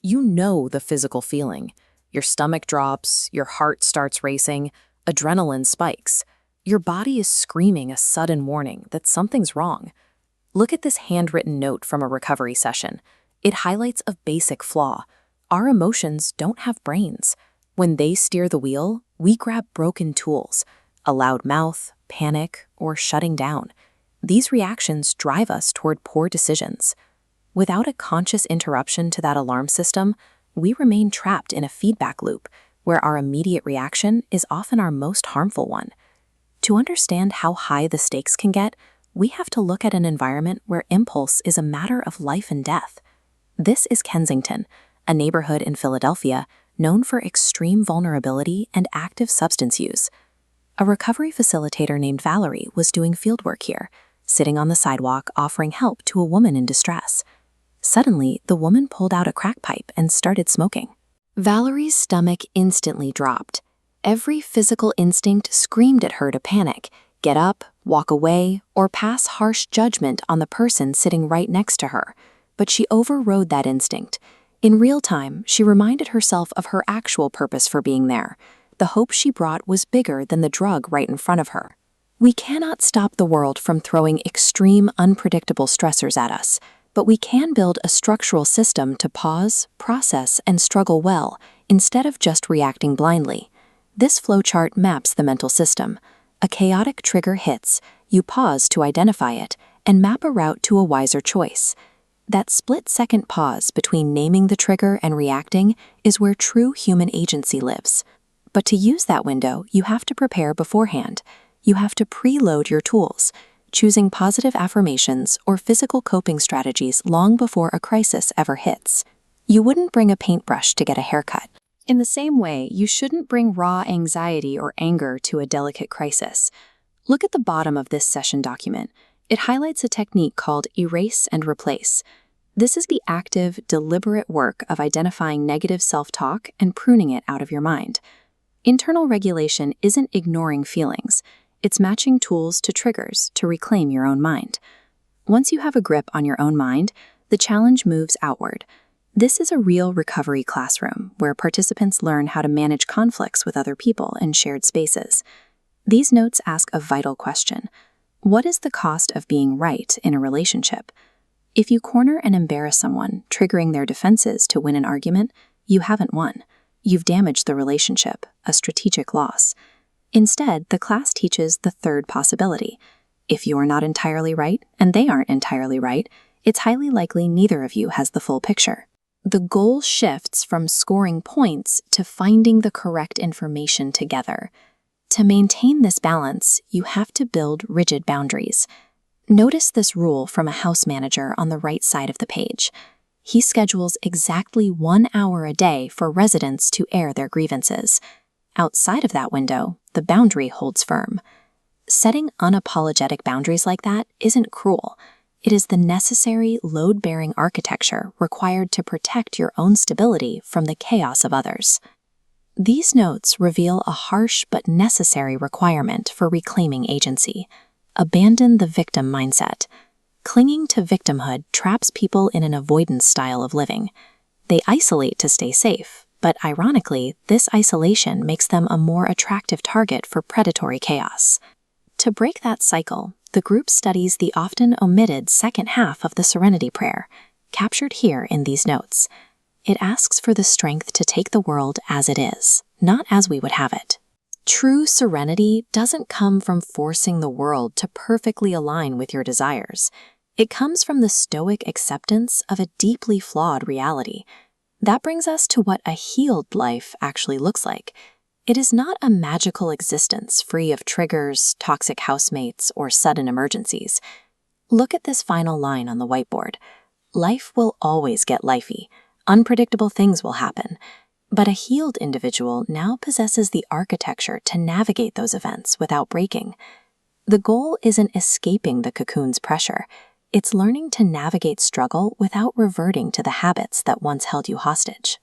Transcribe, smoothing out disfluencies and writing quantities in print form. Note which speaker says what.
Speaker 1: You know the physical feeling. Your stomach drops, your heart starts racing, adrenaline spikes. Your body is screaming a sudden warning that something's wrong. Look at this handwritten note from a recovery session. It highlights a basic flaw. Our emotions don't have brains. When they steer the wheel, we grab broken tools, a loud mouth, panic, or shutting down. These reactions drive us toward poor decisions. Without a conscious interruption to that alarm system, we remain trapped in a feedback loop where our immediate reaction is often our most harmful one. To understand how high the stakes can get, we have to look at an environment where impulse is a matter of life and death. This is Kensington, a neighborhood in Philadelphia known for extreme vulnerability and active substance use. A recovery facilitator named Valerie was doing fieldwork here, sitting on the sidewalk offering help to a woman in distress. Suddenly, the woman pulled out a crack pipe and started smoking. Valerie's stomach instantly dropped. Every physical instinct screamed at her to panic, get up, walk away, or pass harsh judgment on the person sitting right next to her. But she overrode that instinct. In real time, she reminded herself of her actual purpose for being there. The hope she brought was bigger than the drug right in front of her. We cannot stop the world from throwing extreme, unpredictable stressors at us, but we can build a structural system to pause, process, and struggle well, instead of just reacting blindly. This flowchart maps the mental system. A chaotic trigger hits, you pause to identify it, and map a route to a wiser choice. That split-second pause between naming the trigger and reacting is where true human agency lives. But to use that window, you have to prepare beforehand. You have to preload your tools, choosing positive affirmations or physical coping strategies long before a crisis ever hits. You wouldn't bring a paintbrush to get a haircut. In the same way, you shouldn't bring raw anxiety or anger to a delicate crisis. Look at the bottom of this session document. It highlights a technique called erase and replace. This is the active, deliberate work of identifying negative self-talk and pruning it out of your mind. Internal regulation isn't ignoring feelings. It's matching tools to triggers to reclaim your own mind. Once you have a grip on your own mind, the challenge moves outward. This is a real recovery classroom where participants learn how to manage conflicts with other people in shared spaces. These notes ask a vital question. What is the cost of being right in a relationship? If you corner and embarrass someone, triggering their defenses to win an argument, you haven't won. You've damaged the relationship, a strategic loss. Instead, the class teaches the third possibility. If you're not entirely right and they aren't entirely right, it's highly likely neither of you has the full picture. The goal shifts from scoring points to finding the correct information together. To maintain this balance, you have to build rigid boundaries. Notice this rule from a house manager on the right side of the page. He schedules exactly 1 hour a day for residents to air their grievances. Outside of that window, the boundary holds firm. Setting unapologetic boundaries like that isn't cruel. It is the necessary load-bearing architecture required to protect your own stability from the chaos of others. These notes reveal a harsh but necessary requirement for reclaiming agency. Abandon the victim mindset. Clinging to victimhood traps people in an avoidance style of living. They isolate to stay safe, but ironically, this isolation makes them a more attractive target for predatory chaos. To break that cycle, the group studies the often omitted second half of the Serenity Prayer, captured here in these notes. It asks for the strength to take the world as it is, not as we would have it. True serenity doesn't come from forcing the world to perfectly align with your desires. It comes from the Stoic acceptance of a deeply flawed reality. That brings us to what a healed life actually looks like. It is not a magical existence free of triggers, toxic housemates, or sudden emergencies. Look at this final line on the whiteboard. Life will always get lifey. Unpredictable things will happen. But a healed individual now possesses the architecture to navigate those events without breaking. The goal isn't escaping the cocoon's pressure. It's learning to navigate struggle without reverting to the habits that once held you hostage.